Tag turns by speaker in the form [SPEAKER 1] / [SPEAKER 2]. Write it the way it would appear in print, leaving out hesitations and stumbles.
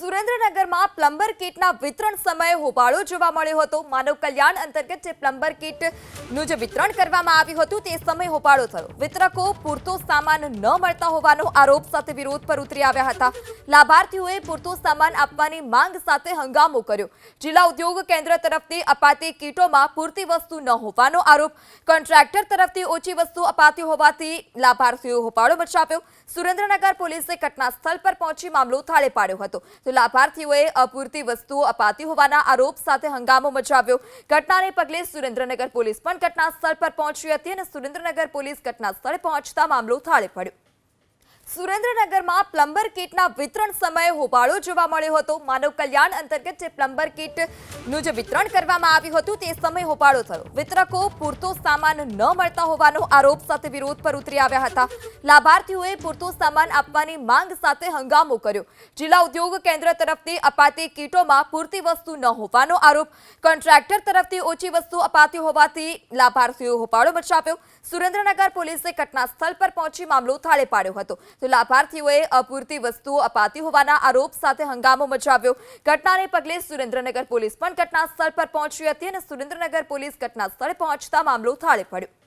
[SPEAKER 1] સુરેન્દ્રનગરમાં પ્લમ્બર કીટના વિતરણ સમયે હોબાળો જોવા મળ્યો હતો। માનવ કલ્યાણ અંતર્ગત જે પ્લમ્બર કીટનું જે વિતરણ કરવામાં આવ્યું હતું તે સમયે હોબાળો થયો। વિતરકો પૂરતો સામાન ન મળતા હોવાનો આરોપ સાથે વિરોધ પર ઉતરી આવ્યા હતા। લાભાર્થીઓએ પૂરતો સામાન આપવાની માંગ સાથે હંગામો કર્યો। જિલ્લા ઉદ્યોગ કેન્દ્ર તરફથી અપાતી કીટોમાં પૂરતી વસ્તુ ન હોવાનો આરોપ। કોન્ટ્રાક્ટર તરફથી ઓછી વસ્તુ અપાતી હોવાથી લાભાર્થીઓએ હોબાળો મચાવ્યો। સુરેન્દ્રનગર પોલીસે ઘટના સ્થળ પર પહોંચી મામલો થાળે પાડ્યો હતો। તો લાભાર્થીઓએ અપૂરતી વસ્તુઓ અપાતી હોવાના આરોપ સાથે હંગામો મચાવ્યો। ઘટનાને પગલે સુરેન્દ્રનગર પોલીસ પણ ઘટના સ્થળ પર પહોંચી હતી અને સુરેન્દ્રનગર પોલીસ ઘટના સ્થળે પહોંચતા મામલો થાળે પડ્યો। સુરેન્દ્રનગરમાં પ્લમ્બર કીટના વિતરણ સમયે હોબાળો જોવા મળ્યો હતો। માનવ કલ્યાણ અંતર્ગત જે પ્લમ્બર કીટનું જે વિતરણ કરવામાં આવ્યું હતું તે સમયે હોબાળો થયો। વિતરકો પૂરતો સામાન ન મળતા હોવાનો આરોપ સાથે વિરોધ પર ઉતરી આવ્યા હતા। લાભાર્થીઓએ પૂરતો સામાન આપવાની માંગ સાથે હંગામો કર્યો। જિલ્લા ઉદ્યોગ કેન્દ્ર તરફથી અપાતી કીટોમાં પૂરતી વસ્તુ ન હોવાનો આરોપ। કોન્ટ્રાક્ટર તરફથી ઓછી વસ્તુ અપાતી હોવાથી લાભાર્થીઓએ હોબાળો મચાવ્યો। સુરેન્દ્રનગર પોલીસે ઘટના સ્થળ પર પહોંચી મામલો થાળે પાડ્યો હતો। તો લાભાર્થીઓએ અપૂરતી વસ્તુઓ અપાતી હોવાના આરોપ સાથે હંગામો મચાવ્યો। ઘટનાને પગલે સુરેન્દ્રનગર પોલીસ પણ ઘટના સ્થળ પર પહોંચી હતી અને સુરેન્દ્રનગર પોલીસ ઘટના સ્થળે પહોંચતા મામલો થાળે પડ્યો।